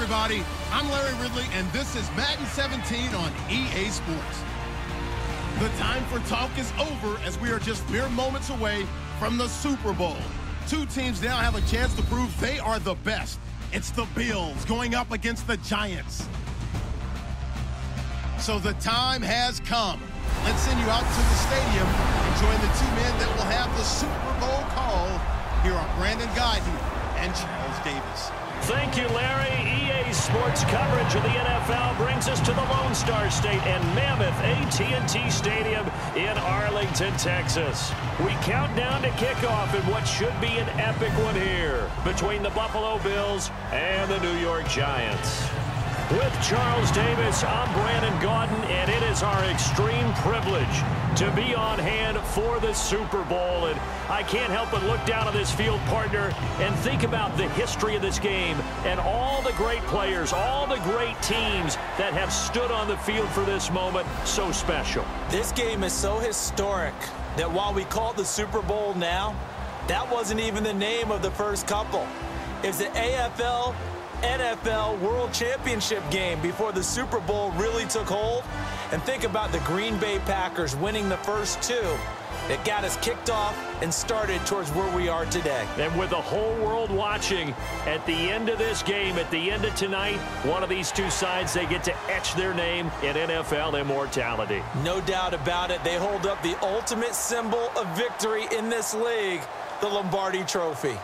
everybody. I'm Larry Ridley, and this is Madden 17 on EA Sports. The time for talk is over as we are just mere moments away from the Super Bowl. Two teams now have a chance to prove they are the best. It's the Bills going up against the Giants. So the time has come. Let's send you out to the stadium and join the two men that will have the Super Bowl call. Here are Brandon Guyton and Charles Davis. Thank you, Larry. EA Sports coverage of the NFL brings us to the Lone Star State and Mammoth AT&T Stadium in Arlington, Texas. We count down to kickoff in what should be an epic one here between the Buffalo Bills and the New York Giants. With Charles Davis, I'm Brandon Guyton, and it is our extreme privilege to be on hand for the Super Bowl. And I can't help but look down on this field, partner, and think about the history of this game and all the great players, all the great teams that have stood on the field for this moment. So special. This game is so historic that while we call it the Super Bowl now, that wasn't even the name of the first couple. It's the AFL NFL World Championship game before the Super Bowl really took hold. And think about the Green Bay Packers winning the first two. It got us kicked off and started towards where we are today. And with the whole world watching, at the end of this game, at the end of tonight, one of these two sides, they get to etch their name in NFL immortality. No doubt about it. They hold up the ultimate symbol of victory in this league, the Lombardi Trophy.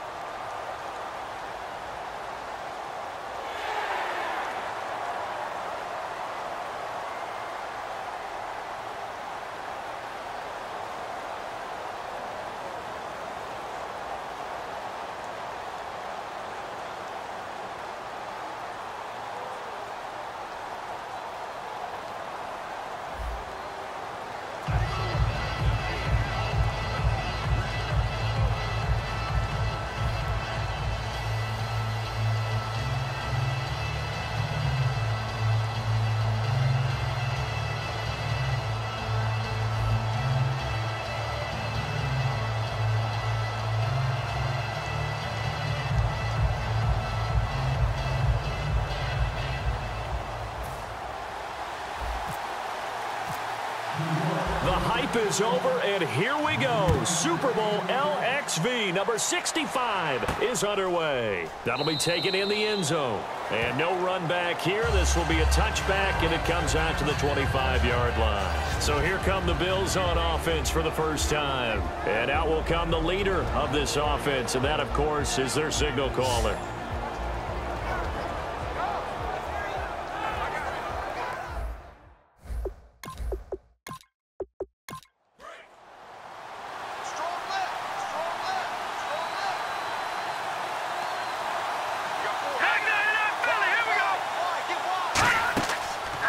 The hype is over, and here we go. Super Bowl LXV number 65 is underway. That'll be taken in the end zone. And no run back here. This will be a touchback, and it comes out to the 25-yard line. So here come the Bills on offense for the first time. And out will come the leader of this offense, and that, of course, is their signal caller.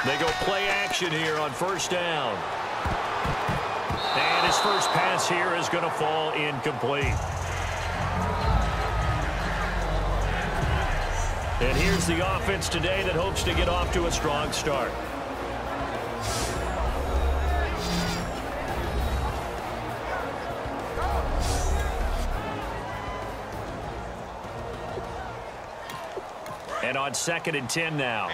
They go play action here on first down. And his first pass here is going to fall incomplete. And here's the offense today that hopes to get off to a strong start. And on 2nd and 10 now.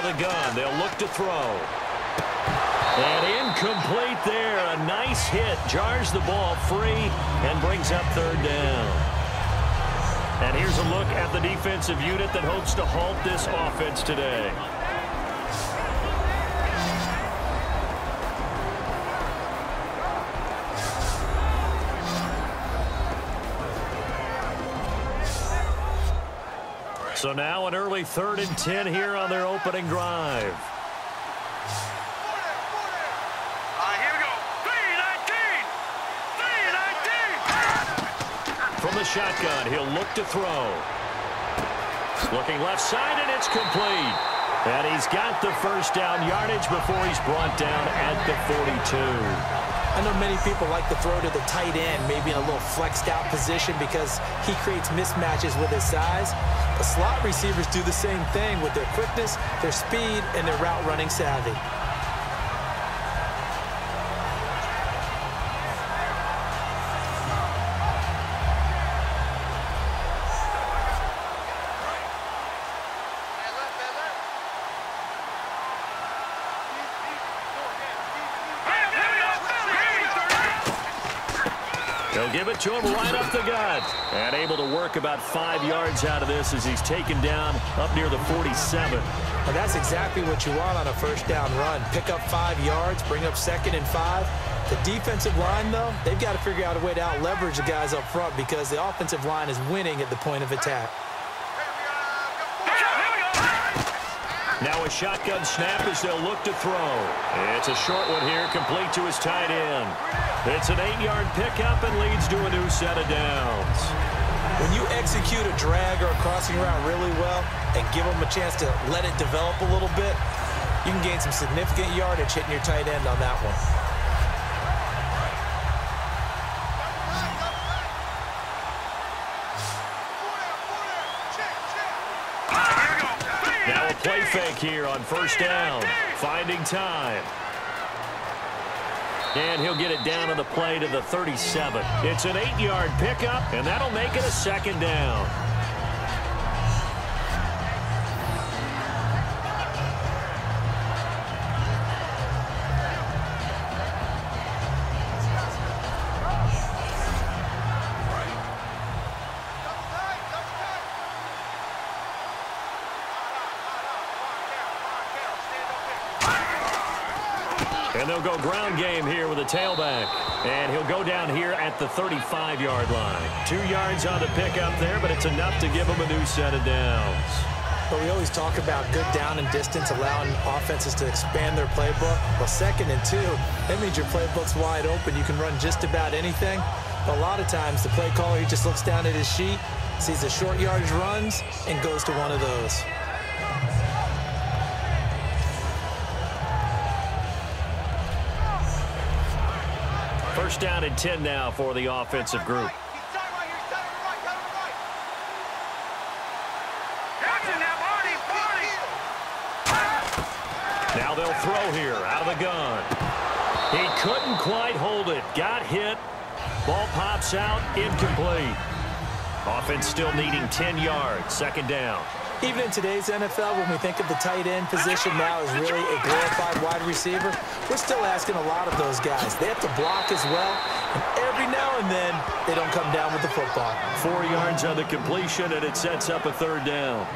The gun. They'll look to throw. And incomplete there. A nice hit. Jars the ball free and brings up 3rd down. And here's a look at the defensive unit that hopes to halt this offense today. So now an early 3rd and 10 here on their opening drive. Here we go. 3-19. From the shotgun, he'll look to throw. Looking left side, and it's complete. And he's got the first down yardage before he's brought down at the 42. I know many people like to throw to the tight end, maybe in a little flexed out position because he creates mismatches with his size. But slot receivers do the same thing with their quickness, their speed, and their route running savvy. They'll give it to him right up the gut. And able to work about 5 yards out of this as he's taken down up near the 47. Well, that's exactly what you want on a first down run. Pick up 5 yards, bring up 2nd and 5. The defensive line, though, they've got to figure out a way to out-leverage the guys up front because the offensive line is winning at the point of attack. Now a shotgun snap as they'll look to throw. It's a short one here, complete to his tight end. It's an 8-yard pickup and leads to a new set of downs. When you execute a drag or a crossing route really well and give them a chance to let it develop a little bit, you can gain some significant yardage hitting your tight end on that one. Now a play fake here on first down. Finding time. And he'll get it down on the play to the 37. It's an 8-yard pickup, and that'll make it a 2nd down. And they'll go ground game here with a tailback. And he'll go down here at the 35-yard line. 2 yards on the pickup there, but it's enough to give him a new set of downs. But we always talk about good down and distance, allowing offenses to expand their playbook. Well, 2nd and 2, that means your playbook's wide open. You can run just about anything. But a lot of times, the play caller, he just looks down at his sheet, sees the short yardage runs, and goes to one of those. First down and 10 now for the offensive group. Now they'll throw here out of the gun. He couldn't quite hold it. Got hit. Ball pops out. Incomplete. Offense still needing 10 yards. 2nd down. Even in today's NFL, when we think of the tight end position now as really a glorified wide receiver, we're still asking a lot of those guys. They have to block as well, and every now and then, they don't come down with the football. 4 yards on the completion, and it sets up a 3rd down.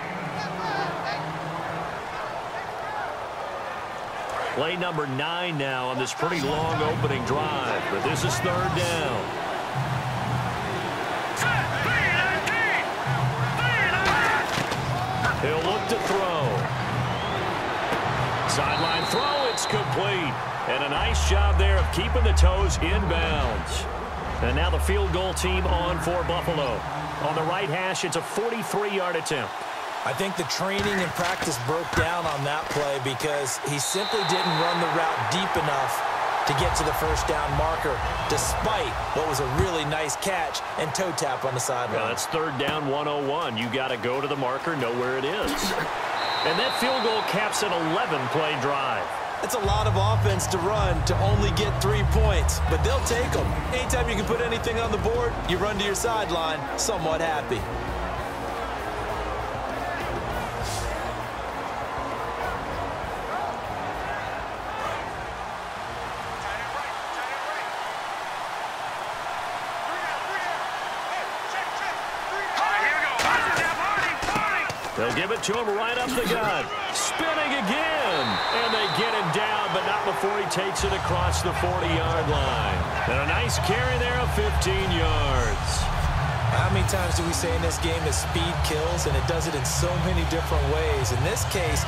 Play number 9 now on this pretty long opening drive, but this is 3rd down. He'll look to throw. Sideline throw, it's complete. And a nice job there of keeping the toes inbounds. And now the field goal team on for Buffalo. On the right hash, it's a 43-yard attempt. I think the training and practice broke down on that play because he simply didn't run the route deep enough to get to the first down marker, despite what was a really nice catch and toe tap on the sideline. Well, that's 3rd down 101. You got to go to the marker, know where it is. And that field goal caps an 11-play drive. It's a lot of offense to run to only get 3 points, but they'll take them. Anytime you can put anything on the board, you run to your sideline somewhat happy. They'll give it to him right up the gut. Spinning again. And they get him down, but not before he takes it across the 40-yard line. And a nice carry there of 15 yards. How many times do we say in this game that speed kills, and it does it in so many different ways? In this case,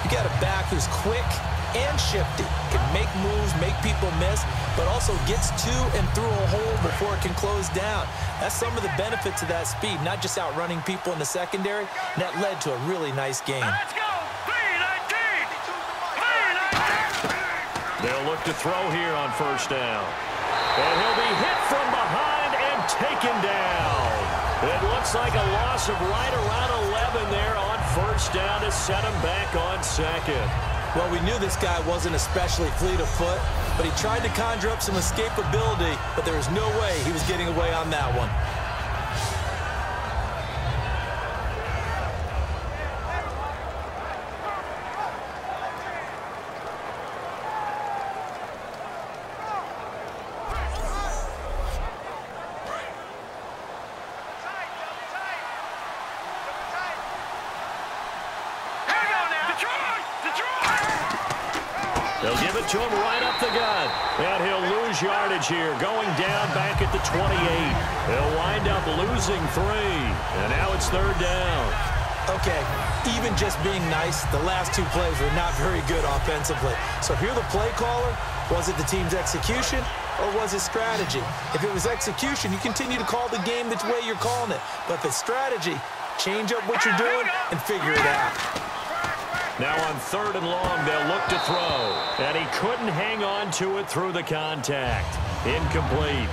you got a back who's quick and shifty, can make moves, make people miss, but also gets to and through a hole before it can close down. That's some of the benefits of that speed, not just outrunning people in the secondary. And that led to a really nice game. Let's go! B-19! B-19! They'll look to throw here on first down. And he'll be hit from behind and taken down. It looks like a loss of right around 11 there on first down to set him back on 2nd. Well, we knew this guy wasn't especially fleet of foot, but he tried to conjure up some escapability, but there was no way he was getting away on that one. give it to him right up the gut. And he'll lose yardage here, going down back at the 28. He'll wind up losing 3. And now it's 3rd down. Okay, even just being nice, the last 2 plays were not very good offensively. So if you're the play caller, was it the team's execution or was it strategy? If it was execution, you continue to call the game the way you're calling it. But if it's strategy, change up what you're doing and figure it out. Now on 3rd and long, they'll look to throw. And he couldn't hang on to it through the contact. Incomplete.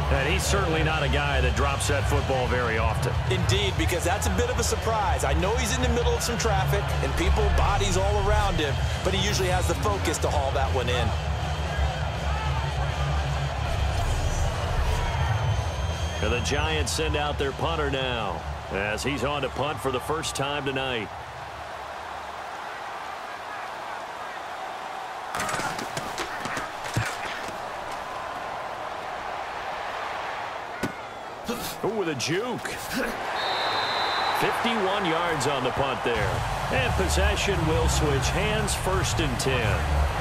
And he's certainly not a guy that drops that football very often. Indeed, because that's a bit of a surprise. I know he's in the middle of some traffic and people, bodies all around him, but he usually has the focus to haul that one in. And the Giants send out their punter now, as he's on to punt for the first time tonight. Ooh, with a juke. 51 yards on the punt there. And possession will switch hands, 1st and 10.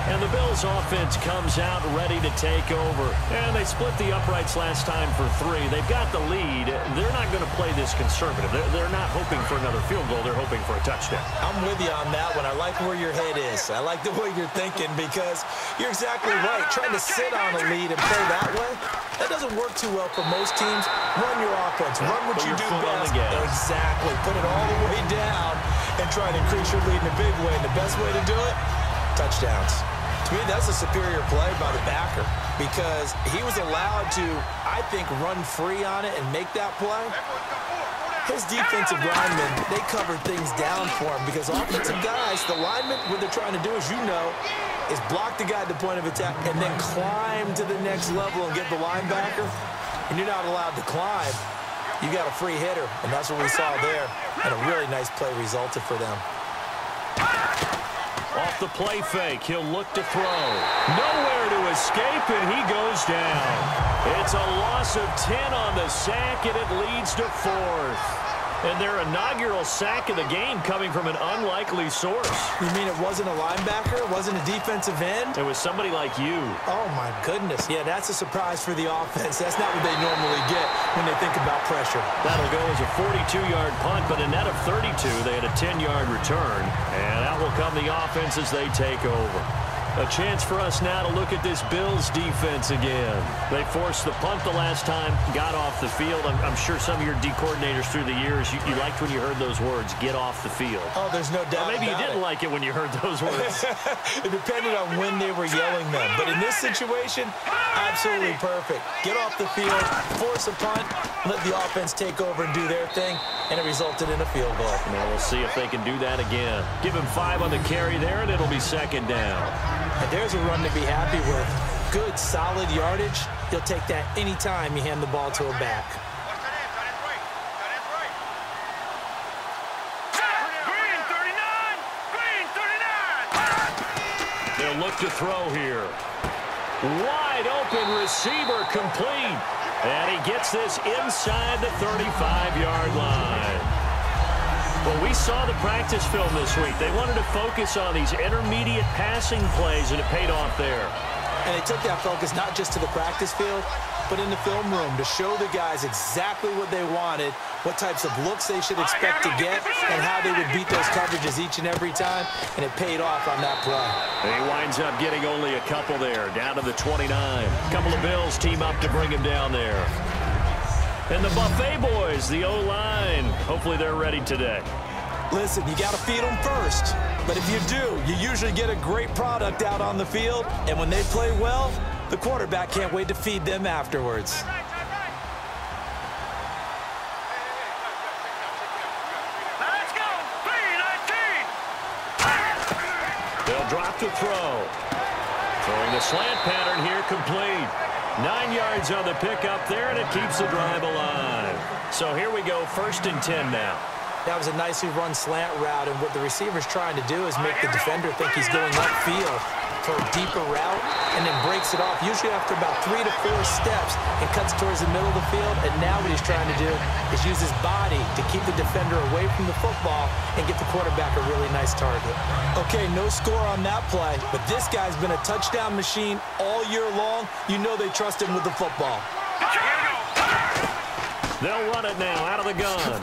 And the Bills offense comes out ready to take over. And they split the uprights last time for 3. They've got the lead. They're not going to play this conservative. They're not hoping for another field goal. They're hoping for a touchdown. I'm with you on that one. I like where your head is. I like the way you're thinking because you're exactly right. Trying to sit on a lead and play that way, that doesn't work too well for most teams. Run your offense. Run what you do best. Exactly. Put it all the way down and try to increase your lead in a big way. And the best way to do it, touchdowns. To me, that's a superior play by the backer because he was allowed to, I think, run free on it and make that play. His defensive linemen, they covered things down for him because offensive guys, the linemen, what they're trying to do, as you know, is block the guy at the point of attack and then climb to the next level and get the linebacker. And you're not allowed to climb. You got a free hitter, and that's what we saw there. And a really nice play resulted for them. Off the play fake, he'll look to throw. Nowhere to escape, and he goes down. It's a loss of 10 on the sack, and it leads to 4th. And their inaugural sack of the game coming from an unlikely source. You mean it wasn't a linebacker? It wasn't a defensive end? It was somebody like you. Oh, my goodness. Yeah, that's a surprise for the offense. That's not what they normally get when they think about pressure. That'll go as a 42-yard punt, but a net of 32. They had a 10-yard return. And out will come the offense as they take over. A chance for us now to look at this Bills defense again. They forced the punt the last time, got off the field. I'm sure some of your D coordinators through the years, you liked when you heard those words, get off the field. Oh, there's no doubt. Or maybe you didn't like it when you heard those words. It depended on when they were yelling them. But in this situation, absolutely perfect. Get off the field, force a punt, let the offense take over and do their thing, and it resulted in a field goal. Now we'll see if they can do that again. Give him 5 on the carry there, and it'll be 2nd down. And there's a run to be happy with. Good, solid yardage. He'll take that anytime you hand the ball to a back. Green 39! They'll look to throw here. Wide open receiver complete. And he gets this inside the 35-yard line. Well, we saw the practice film this week. They wanted to focus on these intermediate passing plays, and it paid off there. And they took that focus not just to the practice field, but in the film room to show the guys exactly what they wanted, what types of looks they should expect to get, and how they would beat those coverages each and every time, and it paid off on that play. And he winds up getting only a couple there, down to the 29. A couple of Bills team up to bring him down there. And the Buffet boys, the O-line, hopefully they're ready today. Listen, you got to feed them first. But if you do, you usually get a great product out on the field. And when they play well, the quarterback can't wait to feed them afterwards. Let's go! 3-19! They'll drop to throw. Throwing the slant pattern here, complete. 9 yards on the pickup there, and it keeps the drive alive. So here we go, 1st and 10 now. That was a nicely run slant route, and what the receiver's trying to do is make the defender think he's going upfield for a deeper route and then breaks it off, usually after about 3 to 4 steps, and cuts towards the middle of the field. And now what he's trying to do is use his body to keep the defender away from the football and get the quarterback a really nice target. Okay, no score on that play, but this guy's been a touchdown machine all year long. You know they trust him with the football. They'll run it now out of the gun.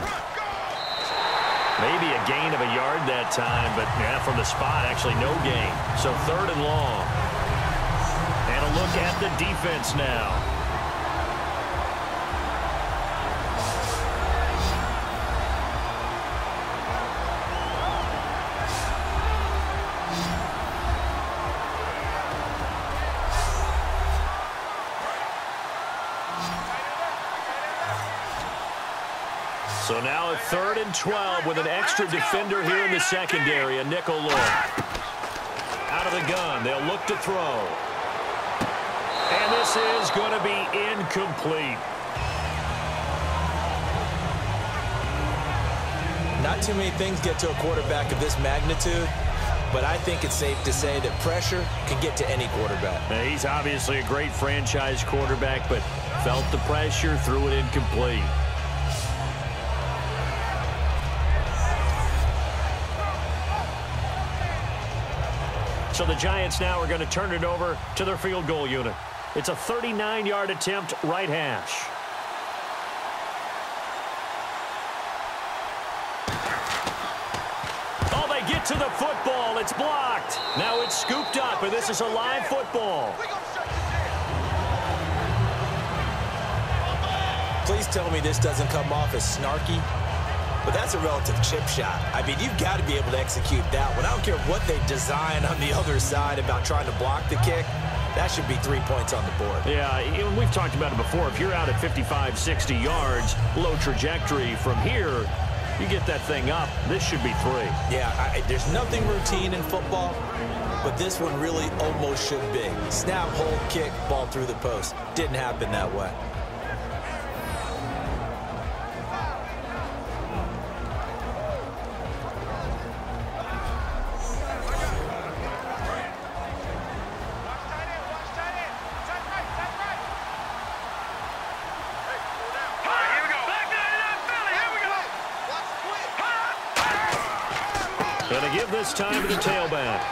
Maybe a gain of a yard that time, but yeah, from the spot, actually no gain. So 3rd and long. And a look at the defense now. So now a 3rd and 12 with an extra defender here in the secondary, a nickel look. Out of the gun, they'll look to throw. And this is going to be incomplete. Not too many things get to a quarterback of this magnitude, but I think it's safe to say that pressure can get to any quarterback. Now, he's obviously a great franchise quarterback, but felt the pressure, threw it incomplete. So the Giants now are going to turn it over to their field goal unit. It's a 39-yard attempt, right hash. Oh, they get to the football. It's blocked. Now it's scooped up, and this is a live football. Please tell me this doesn't come off as snarky. But that's a relative chip shot. I mean, you've got to be able to execute that one. I don't care what they design on the other side about trying to block the kick. That should be 3 points on the board. Yeah, we've talked about it before. If you're out at 55, 60 yards, low trajectory from here, you get that thing up, this should be 3. Yeah, there's nothing routine in football, but this one really almost should be. Snap, hold, kick, ball through the post. Didn't happen that way. Going to give this time to the tailback.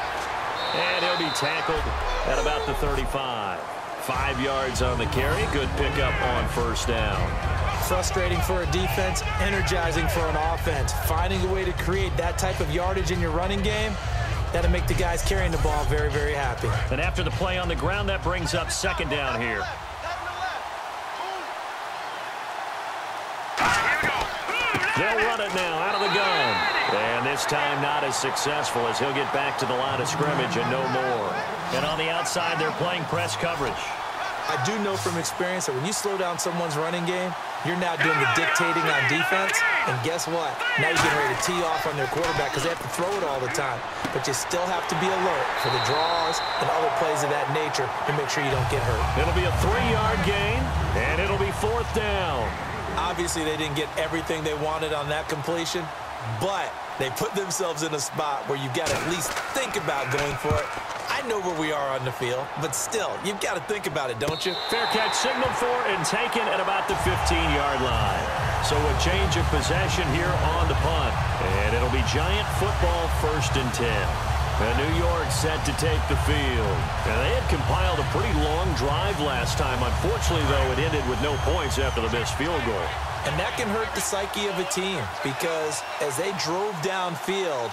And he'll be tackled at about the 35. 5 yards on the carry. Good pickup on 1st down. Frustrating for a defense, energizing for an offense. Finding a way to create that type of yardage in your running game, that'll make the guys carrying the ball very, very happy. And after the play on the ground, that brings up 2nd down here. They'll run it now out of the gun. And this time not as successful as he'll get back to the line of scrimmage and no more. And on the outside, they're playing press coverage. I do know from experience that when you slow down someone's running game, you're now doing the dictating on defense. And guess what? Now you're getting ready to tee off on their quarterback because they have to throw it all the time. But you still have to be alert for the draws and other plays of that nature to make sure you don't get hurt. It'll be a 3-yard gain, and it'll be 4th down. Obviously, they didn't get everything they wanted on that completion, but they put themselves in a spot where you've got to at least think about going for it. I know where we are on the field, but still, you've got to think about it, don't you? Fair catch signaled for and taken at about the 15-yard line. So a change of possession here on the punt, and it'll be Giant football 1st and 10. And New York set to take the field. And they had compiled a pretty long drive last time. Unfortunately, though, it ended with no points after the missed field goal. And that can hurt the psyche of a team because as they drove downfield,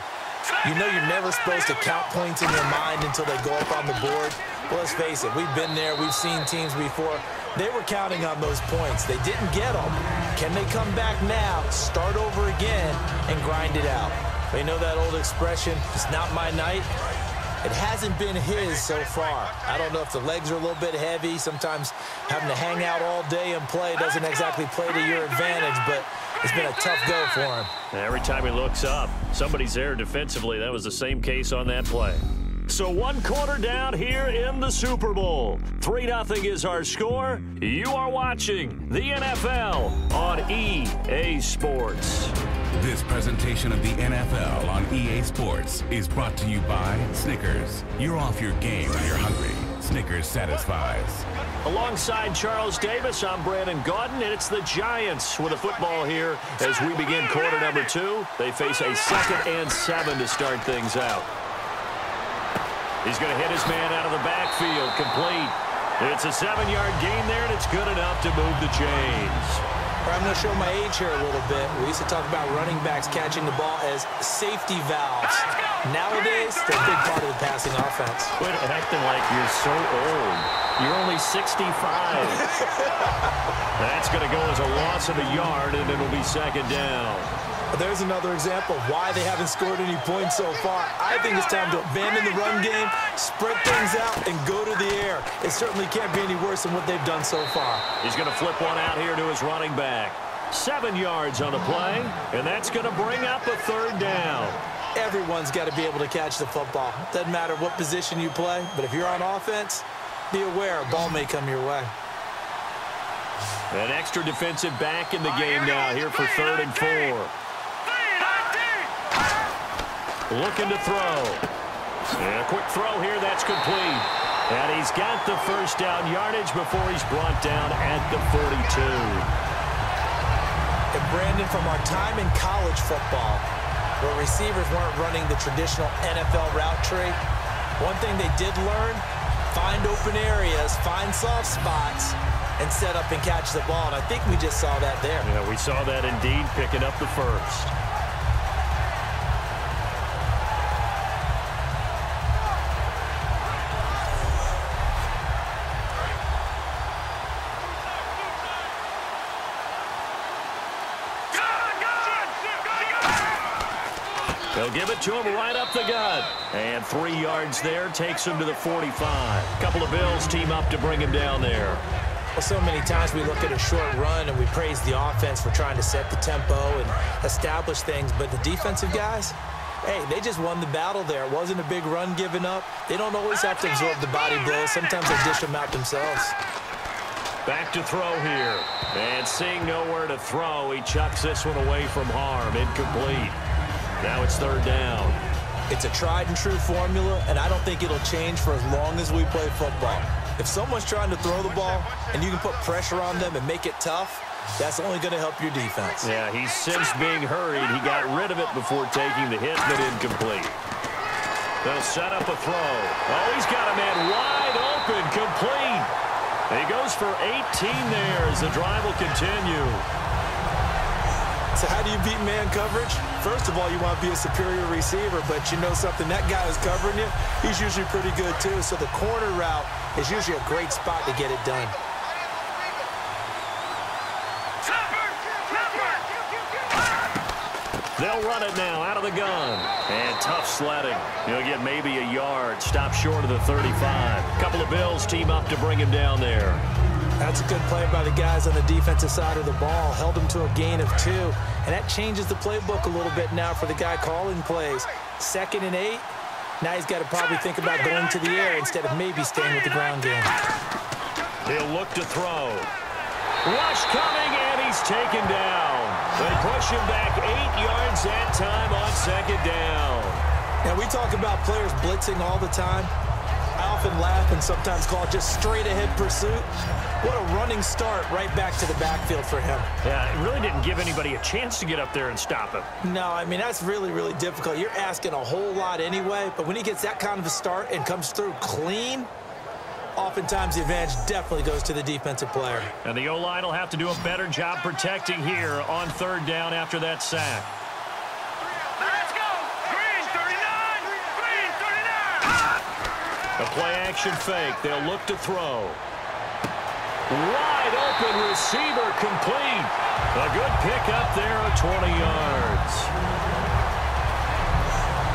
you know you're never supposed to count points in your mind until they go up on the board. Well, let's face it, we've been there. We've seen teams before. They were counting on those points. They didn't get them. Can they come back now, start over again, and grind it out? They know that old expression, it's not my night. It hasn't been his so far. I don't know if the legs are a little bit heavy. Sometimes having to hang out all day and play doesn't exactly play to your advantage, but it's been a tough go for him. And every time he looks up, somebody's there defensively. That was the same case on that play. So 1 quarter down here in the Super Bowl. 3-0 is our score. You are watching the NFL on EA Sports. This presentation of the NFL on EA Sports is brought to you by Snickers. You're off your game when you're hungry. Snickers satisfies. Alongside Charles Davis, I'm Brandon Gaudin, and it's the Giants with the football here as we begin quarter number 2. They face a 2nd and 7 to start things out. He's going to hit his man out of the backfield, complete. It's a 7-yard gain there, and it's good enough to move the chains. I'm going to show my age here a little bit. We used to talk about running backs catching the ball as safety valves. Nowadays, they're a big part of the passing offense. Quit acting like you're so old. You're only 65. That's going to go as a loss of a yard, and it'll be 2nd down. There's another example of why they haven't scored any points so far. I think it's time to abandon the run game, spread things out, and go to the air. It certainly can't be any worse than what they've done so far. He's going to flip one out here to his running back. 7 yards on the play, and that's going to bring up a 3rd down. Everyone's got to be able to catch the football. Doesn't matter what position you play, but if you're on offense, be aware a ball may come your way. An extra defensive back in the game now here for 3rd and 4. Looking to throw. And a quick throw here, that's complete. And he's got the 1st down yardage before he's brought down at the 42. And Brandon, from our time in college football, where receivers weren't running the traditional NFL route tree, one thing they did learn, find open areas, find soft spots, and set up and catch the ball. And I think we just saw that there. Yeah, we saw that indeed, picking up the 1st. They'll give it to him right up the gut. And 3 yards there takes him to the 45. A couple of Bills team up to bring him down there. Well, so many times we look at a short run and we praise the offense for trying to set the tempo and establish things. But the defensive guys, hey, they just won the battle there. It wasn't a big run given up. They don't always have to absorb the body blows. Sometimes they dish them out themselves. Back to throw here. And seeing nowhere to throw, he chucks this one away from harm. Incomplete. Now it's 3rd down. It's a tried-and-true formula, and I don't think it'll change for as long as we play football. If someone's trying to throw the ball and you can put pressure on them and make it tough, that's only going to help your defense. Yeah, he's sensed being hurried. He got rid of it before taking the hit, but incomplete. They'll set up a throw. Oh, he's got a man wide open, complete. He goes for 18 there as the drive will continue. So how do you beat man coverage? First of all, you want to be a superior receiver, but you know something, that guy who's covering you, he's usually pretty good too. So the corner route is usually a great spot to get it done. They'll run it now out of the gun. And tough sledding. He'll get maybe a yard. Stop short of the 35. A couple of Bills team up to bring him down there. That's a good play by the guys on the defensive side of the ball. Held him to a gain of 2. And that changes the playbook a little bit now for the guy calling plays. 2nd and 8. Now he's got to probably think about going to the air instead of maybe staying with the ground game. He'll look to throw. Rush coming, and he's taken down. They push him back 8 yards that time on 2nd down. Now, we talk about players blitzing all the time. I often laugh and sometimes call it just straight-ahead pursuit. What a running start right back to the backfield for him. Yeah, it really didn't give anybody a chance to get up there and stop him. No, I mean, that's really, really difficult. You're asking a whole lot anyway, but when he gets that kind of a start and comes through clean, oftentimes the advantage definitely goes to the defensive player. And the O-line will have to do a better job protecting here on 3rd down after that sack. Let's go! Green 39! Green 39! A play-action fake. They'll look to throw. Wide open receiver, complete. A good pick up there of 20 yards.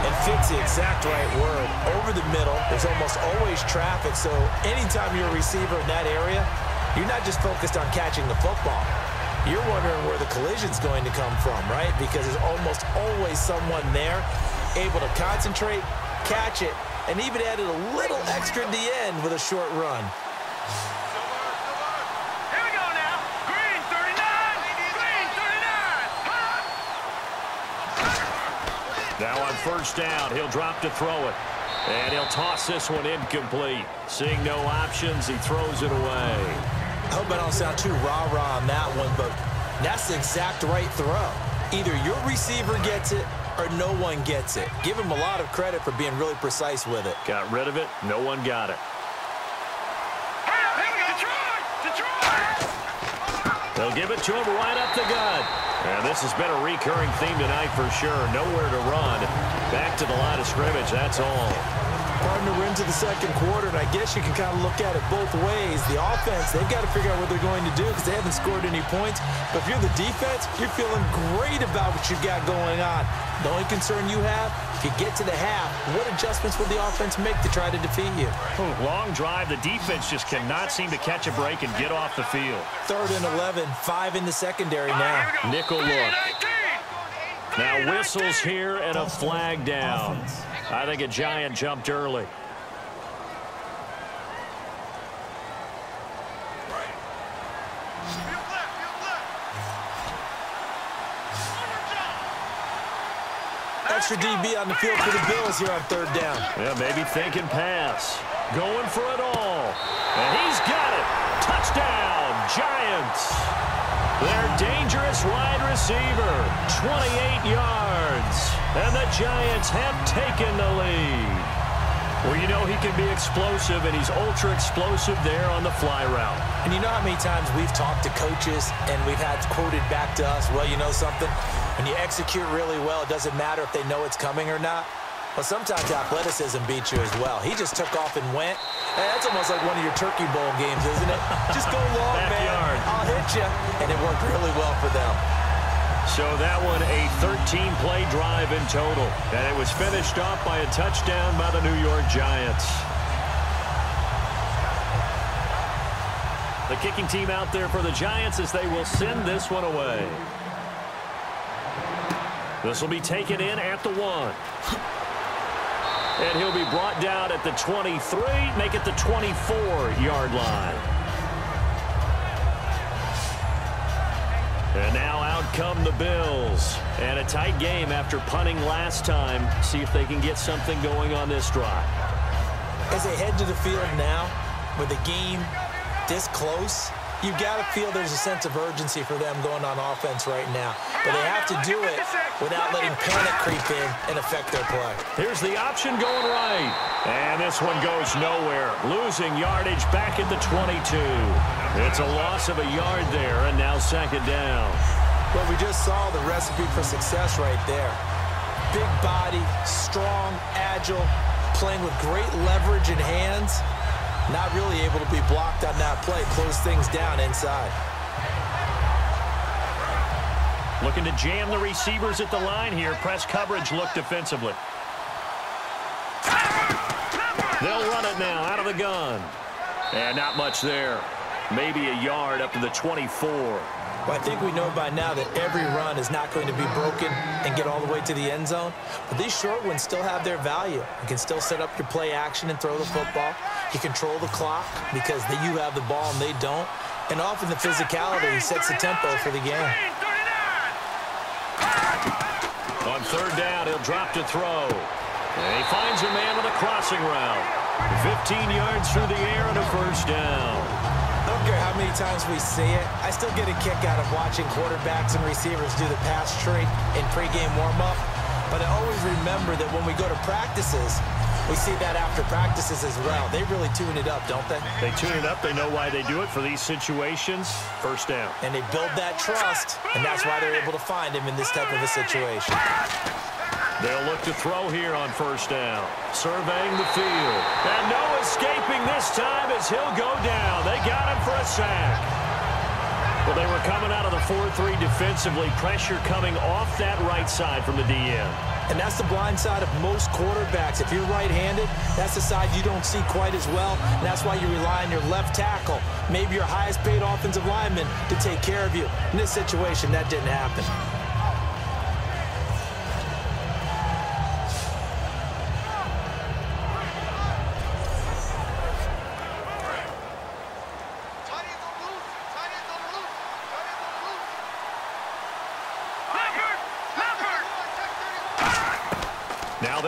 And fits the exact right word. Over the middle, there's almost always traffic, so anytime you're a receiver in that area, you're not just focused on catching the football. You're wondering where the collision's going to come from, right? Because there's almost always someone there able to concentrate, catch it, and even added a little extra at the end with a short run. Now on first down, he'll drop to throw it. And he'll toss this one incomplete. Seeing no options, he throws it away. I hope I don't sound too rah-rah on that one, but that's the exact right throw. Either your receiver gets it or no one gets it. Give him a lot of credit for being really precise with it. Got rid of it. No one got it. They'll give it to him right up the gut. And this has been a recurring theme tonight for sure. Nowhere to run. Back to the line of scrimmage, that's all. Partner, we're into the second quarter, and I guess you can kind of look at it both ways. The offense, they've got to figure out what they're going to do because they haven't scored any points. But if you're the defense, you're feeling great about what you've got going on. The only concern you have, if you get to the half, what adjustments will the offense make to try to defeat you? Long drive. The defense just cannot seem to catch a break and get off the field. 3rd and 11, 5 in the secondary now. Nickel look. Now whistles here and a flag down. I think a Giant jumped early. Extra DB on the field for the Bills here on 3rd down. Yeah, maybe thinking pass. Going for it all. And he's got it. Touchdown, Giants. Their dangerous wide receiver, 28 yards. And the Giants have taken the lead. Well, you know he can be explosive, and he's ultra-explosive there on the fly route. And you know how many times we've talked to coaches, and we've had quoted back to us, well, you know something? When you execute really well, it doesn't matter if they know it's coming or not. Well, sometimes athleticism beats you as well. He just took off and went. Hey, that's almost like one of your Turkey Bowl games, isn't it? Just go long, Backyard. man. I'll hit you. And it worked really well for them. So that one, a 13-play drive in total. And it was finished off by a touchdown by the New York Giants. The kicking team out there for the Giants as they will send this one away. This will be taken in at the 1. And he'll be brought down at the 23, make it the 24-yard line. And now out come the Bills. And a tight game after punting last time. See if they can get something going on this drive. As they head to the field now, with the game this close, you've got to feel there's a sense of urgency for them going on offense right now. But they have to do it without letting panic creep in and affect their play. Here's the option going right. And this one goes nowhere. Losing yardage back at the 22. It's a loss of a yard there, and now 2nd down. Well, we just saw the recipe for success right there. Big body, strong, agile, playing with great leverage in hands. Not really able to be blocked on that play. Close things down inside. Looking to jam the receivers at the line here. Press coverage look defensively. They'll run it now out of the gun. And not much there. Maybe a yard up to the 24. Well, I think we know by now that every run is not going to be broken and get all the way to the end zone. But these short ones still have their value. You can still set up your play action and throw the football. You control the clock because you have the ball and they don't. And often the physicality sets the tempo for the game. On 3rd down, he'll drop to throw. And he finds a man with a crossing route. 15 yards through the air and a 1st down. I don't care how many times we see it. I still get a kick out of watching quarterbacks and receivers do the pass tree in pregame warm-up. But I always remember that when we go to practices, we see that after practices as well. They really tune it up, don't they? They tune it up. They know why they do it for these situations. 1st down. And they build that trust, and that's why they're able to find him in this type of a situation. They'll look to throw here on 1st down. Surveying the field. And no escaping this time as he'll go down. They got him for a sack. Well, they were coming out of the 4-3 defensively. Pressure coming off that right side from the DN. And that's the blind side of most quarterbacks. If you're right-handed, that's the side you don't see quite as well. And that's why you rely on your left tackle, maybe your highest-paid offensive lineman, to take care of you. In this situation, that didn't happen.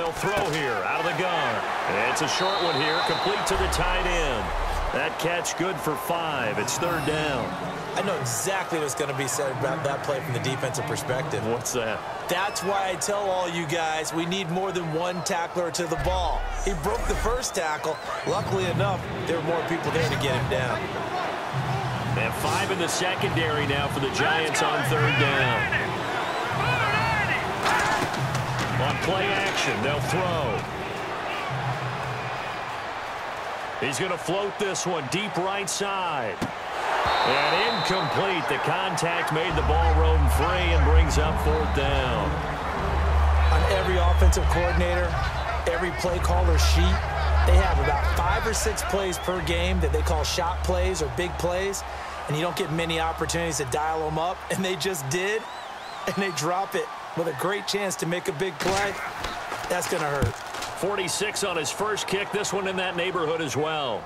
They'll throw here out of the gun. It's a short one here, complete to the tight end. That catch good for 5. It's 3rd down. I know exactly what's going to be said about that play from the defensive perspective. What's that? That's why I tell all you guys we need more than one tackler to the ball. He broke the first tackle. Luckily enough, there were more people there to get him down. They have 5 in the secondary now for the Giants on 3rd down. On play action, they'll throw. He's going to float this one deep right side. And incomplete. The contact made the ball roam free and brings up 4th down. On every offensive coordinator, every play caller sheet, they have about 5 or 6 plays per game that they call shot plays or big plays, and you don't get many opportunities to dial them up, and they just did, and they drop it with a great chance to make a big play. That's going to hurt. 46 on his first kick. This one in that neighborhood as well.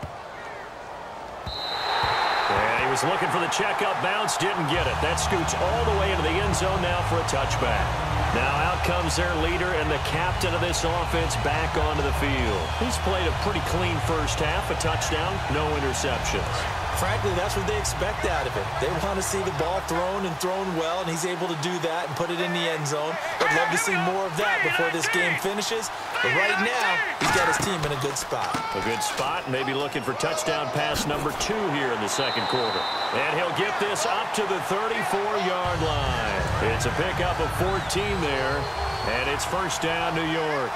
And he was looking for the checkup bounce, didn't get it. That scoots all the way into the end zone now for a touchback. Now out comes their leader and the captain of this offense back onto the field. He's played a pretty clean first half, a touchdown, no interceptions. Frankly, that's what they expect out of it. They want to see the ball thrown and thrown well, and he's able to do that and put it in the end zone. They'd love to see more of that before this game finishes. But right now, he's got his team in a good spot. A good spot, maybe looking for touchdown pass number 2 here in the second quarter. And he'll get this up to the 34-yard line. It's a pickup of 14 there, and it's first down, New York.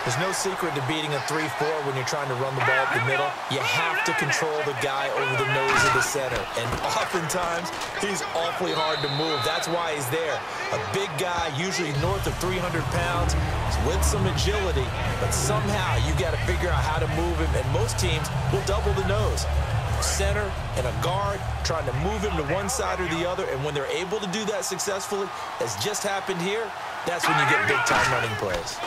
There's no secret to beating a 3-4 when you're trying to run the ball up the middle. You have to control the guy over the nose of the center. And oftentimes, he's awfully hard to move. That's why he's there. A big guy, usually north of 300 pounds, with some agility. But somehow, you got to figure out how to move him. And most teams will double the nose. Center and a guard trying to move him to one side or the other. And when they're able to do that successfully, as just happened here, that's when you get big-time running plays.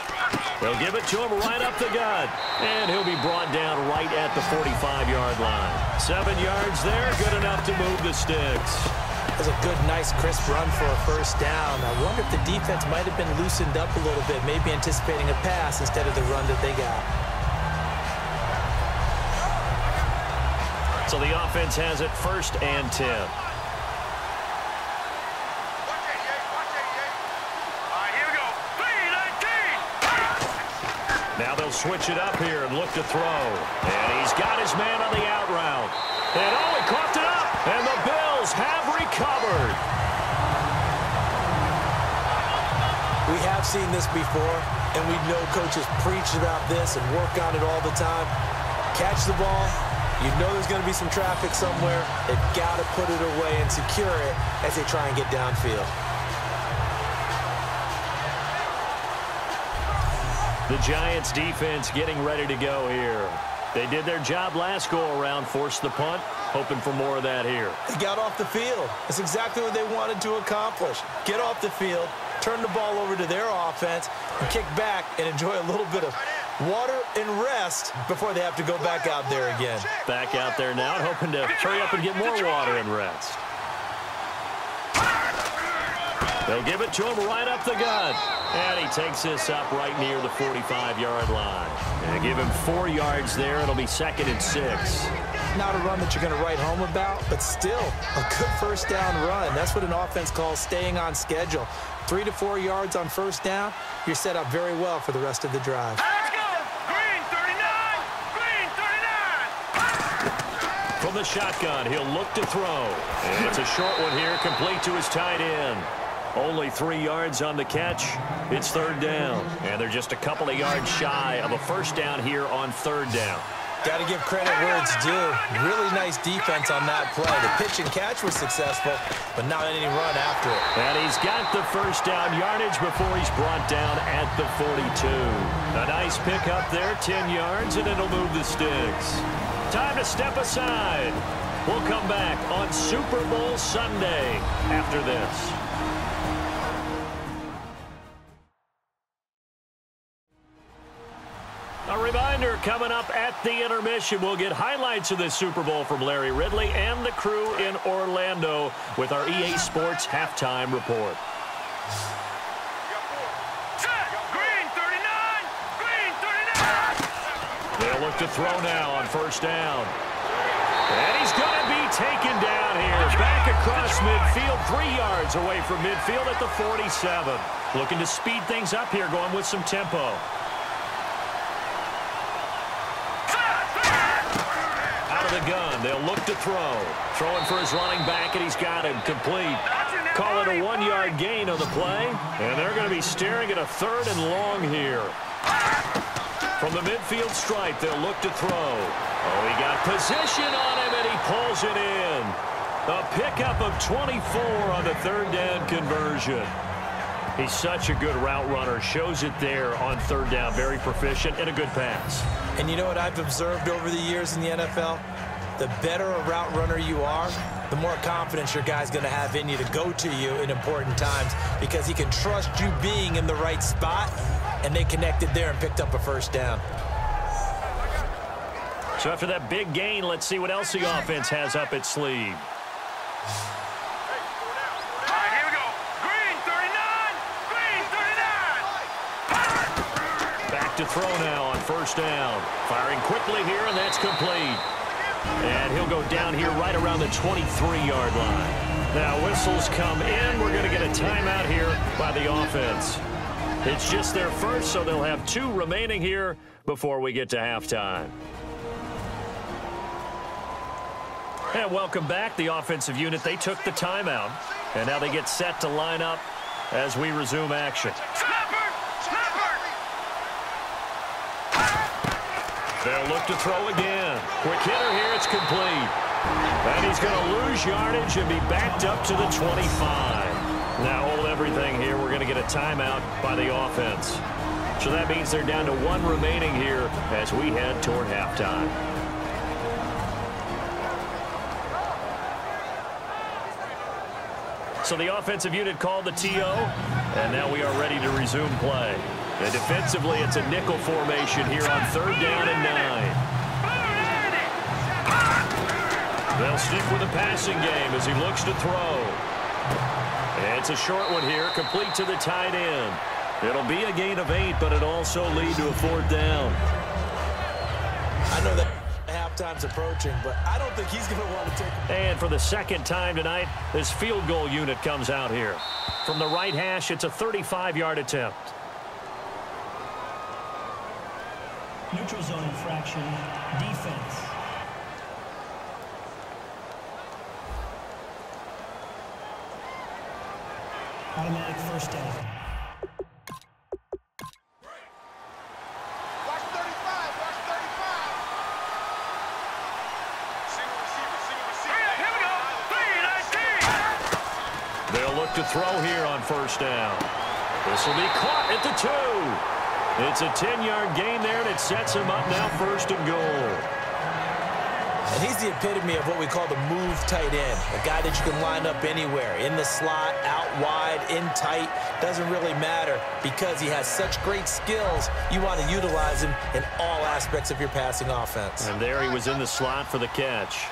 They'll give it to him right up the gut. And he'll be brought down right at the 45-yard line. 7 yards there, good enough to move the sticks. That's a good, nice, crisp run for a first down. I wonder if the defense might have been loosened up a little bit, maybe anticipating a pass instead of the run that they got. So the offense has it 1st and 10. Now they'll switch it up here and look to throw. And he's got his man on the out route. And oh, he coughed it up. And the Bills have recovered. We have seen this before, and we know coaches preach about this and work on it all the time. Catch the ball. You know there's going to be some traffic somewhere. They've got to put it away and secure it as they try and get downfield. The Giants defense getting ready to go here. They did their job last go-around, forced the punt, hoping for more of that here. They got off the field. That's exactly what they wanted to accomplish. Get off the field, turn the ball over to their offense, and kick back and enjoy a little bit of water and rest before they have to go back out there again. Back out there now and hoping to hurry up and get more water and rest. They'll give it to him right up the gut. And he takes this up right near the 45-yard line. And give him 4 yards there. It'll be 2nd and 6. Not a run that you're going to write home about, but still a good first down run. That's what an offense calls staying on schedule. 3 to 4 yards on first down, you're set up very well for the rest of the drive. Let's go! Green 39! Green 39! From the shotgun, he'll look to throw. And it's a short one here, complete to his tight end. Only 3 yards on the catch. It's 3rd down. And they're just a couple of yards shy of a first down here on 3rd down. Got to give credit where it's due. Really nice defense on that play. The pitch and catch was successful, but not any run after it. And he's got the first down yardage before he's brought down at the 42. A nice pickup there, 10 yards, and it'll move the sticks. Time to step aside. We'll come back on Super Bowl Sunday after this. A reminder, coming up at the intermission, we'll get highlights of this Super Bowl from Larry Ridley and the crew in Orlando with our EA Sports Halftime Report. Set! Green 39! look to throw now on first down. And he's going to be taken down here. Back across midfield, 3 yards away from midfield at the 47. Looking to speed things up here, going with some tempo. Out of the gun, they'll look to throw. Throwing for his running back, and he's got him complete. Call it a 1-yard gain on the play. And they're going to be staring at a 3rd and long here. From the midfield stripe, they'll look to throw. Oh, he got position on him, and he pulls it in. A pickup of 24 on the 3rd down conversion. He's such a good route runner. Shows it there on 3rd down. Very proficient and a good pass. And you know what I've observed over the years in the NFL? The better a route runner you are, the more confidence your guy's going to have in you to go to you in important times because he can trust you being in the right spot, and they connected there and picked up a 1st down. So after that big gain, let's see what else the offense has up its sleeve. Here we go. Green 39. Green 39. Back to throw now on first down. Firing quickly here, and that's complete. And he'll go down here right around the 23-yard line. Now whistles come in. We're going to get a timeout here by the offense. It's just their first, so they'll have 2 remaining here before we get to halftime. And welcome back. The offensive unit, they took the timeout. And now they get set to line up as we resume action. Snapper! Snapper! They'll look to throw again. Quick hitter here. It's complete. And he's going to lose yardage and be backed up to the 25. Now hold everything here. We're going to get a timeout by the offense. So that means they're down to 1 remaining here as we head toward halftime. So the offensive unit called the TO, and now we are ready to resume play. And defensively, it's a nickel formation here on 3rd down and 9. They'll stick with the passing game as he looks to throw. And it's a short one here, complete to the tight end. It'll be a gain of 8, but it'll also lead to a 4th down. I know that halftime's approaching, but I don't think he's going to want to take it. And for the 2nd time tonight, this field goal unit comes out here. From the right hash, it's a 35-yard attempt. Neutral zone infraction, defense. Automatic 1st down. Watch 35. Watch 35. Single receiver. Here we go. 3-19. They'll look to throw here on 1st down. This will be caught at the 2. It's a 10-yard gain there, and it sets him up now 1st and goal. And he's the epitome of what we call the move tight end, a guy that you can line up anywhere, in the slot, out wide, in tight, doesn't really matter because he has such great skills. You want to utilize him in all aspects of your passing offense. And there he was in the slot for the catch.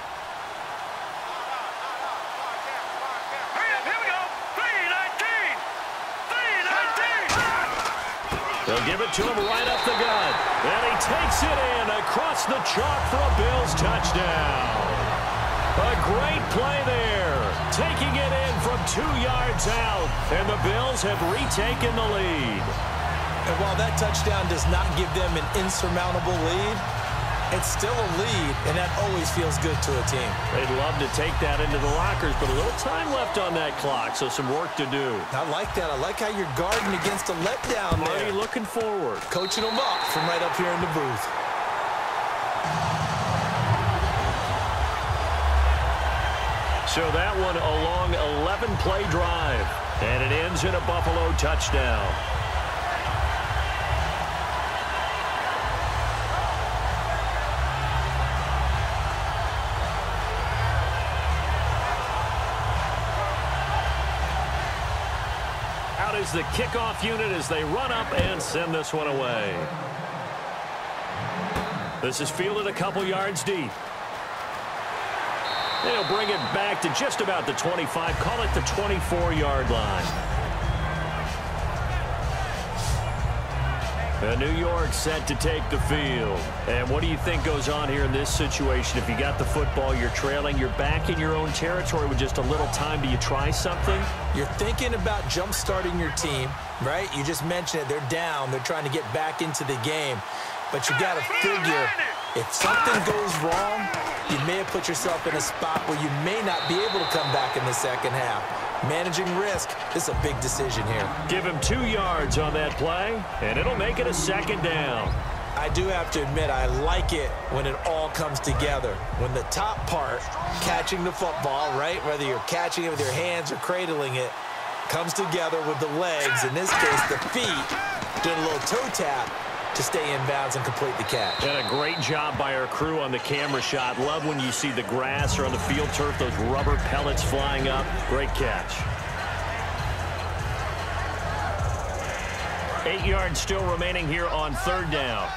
Here we go. 3-19. 3-19. They'll give it to him right up the gut. And he takes it in across the chalk for a Bills touchdown. A great play there. Taking it in from 2 yards out. And the Bills have retaken the lead. And while that touchdown does not give them an insurmountable lead, it's still a lead, and that always feels good to a team. They'd love to take that into the lockers, but a little time left on that clock, so some work to do. I like that. I like how you're guarding against a letdown there. Marty looking forward. Coaching them up from right up here in the booth. So that one a long 11-play drive, and it ends in a Buffalo touchdown. Out is the kickoff unit as they run up and send this one away. This is fielded a couple yards deep. They'll bring it back to just about the 25, call it the 24-yard line. New York set to take the field. And what do you think goes on here in this situation? If you got the football, you're trailing, you're back in your own territory with just a little time. Do you try something? You're thinking about jump-starting your team, right? You just mentioned it. They're down. They're trying to get back into the game. But you got to figure, if something goes wrong, you may have put yourself in a spot where you may not be able to come back in the second half. Managing risk, this is a big decision here. Give him 2 yards on that play, and it'll make it a second down. I do have to admit, I like it when it all comes together. When the top part, catching the football, right, whether you're catching it with your hands or cradling it, comes together with the legs, in this case the feet, doing a little toe tap to stay in bounds and complete the catch. And a great job by our crew on the camera shot. Love when you see the grass or on the field turf, those rubber pellets flying up. Great catch. 8 yards still remaining here on third down.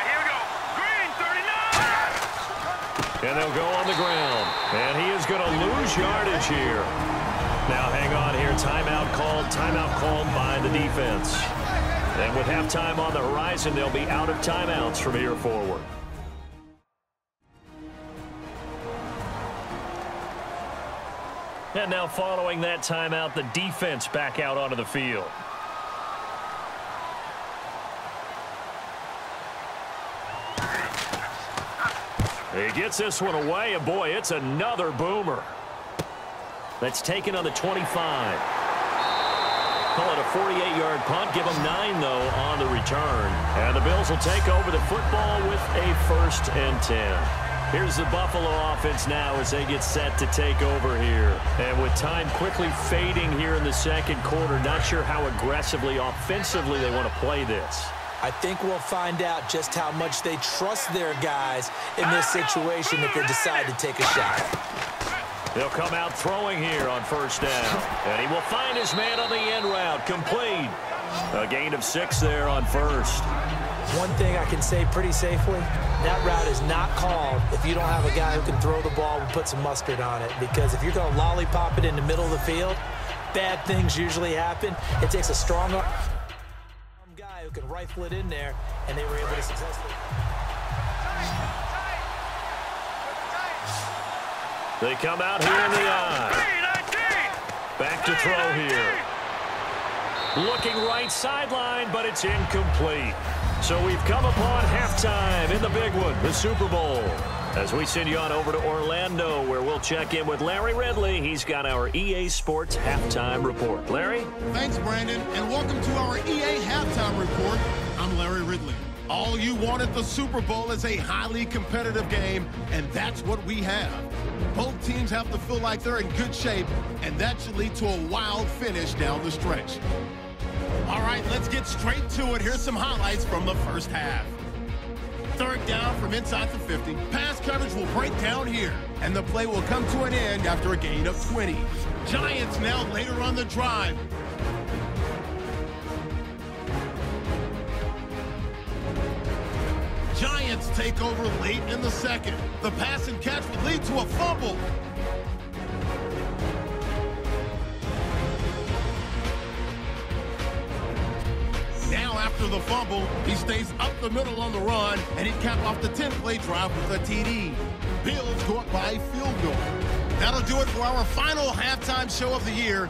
Here we go. Green, 39. And they'll go on the ground. And he is going to lose yardage here. Now hang on here. Timeout called by the defense. And with halftime on the horizon, they'll be out of timeouts from here forward. And now following that timeout, the defense back out onto the field. He gets this one away, and boy, it's another boomer. That's taken on the 25. Call it a 48-yard punt. Give them 9, though, on the return. And the Bills will take over the football with a 1st and 10. Here's the Buffalo offense now as they get set to take over here. And with time quickly fading here in the second quarter, not sure how aggressively, offensively they want to play this. I think we'll find out just how much they trust their guys in this situation if they decide to take a shot. He'll come out throwing here on 1st down. And he will find his man on the end route. Complete. A gain of 6 there on 1st. One thing I can say pretty safely, that route is not called if you don't have a guy who can throw the ball and put some mustard on it. Because if you're going to lollipop it in the middle of the field, bad things usually happen. It takes a strong guy who can rifle it in there, and they were able to successfully. They come out here in the eye. Back to throw here. Looking right sideline, but it's incomplete. So we've come upon halftime in the big one, the Super Bowl. As we send you on over to Orlando, where we'll check in with Larry Ridley. He's got our EA Sports Halftime Report. Larry? Thanks, Brandon, and welcome to our EA Halftime Report. I'm Larry Ridley. All you want at the Super Bowl is a highly competitive game, and that's what we have. Both teams have to feel like they're in good shape, and that should lead to a wild finish down the stretch. All right, let's get straight to it. Here's some highlights from the first half. 3rd down from inside the 50. Pass coverage will break down here, and the play will come to an end after a gain of 20. Giants now later on the drive. Giants take over late in the second. The pass and catch will lead to a fumble. Now after the fumble, he stays up the middle on the run, and he capped off the 10-play drive with a TD. Bills go up by a field goal. That'll do it for our final halftime show of the year.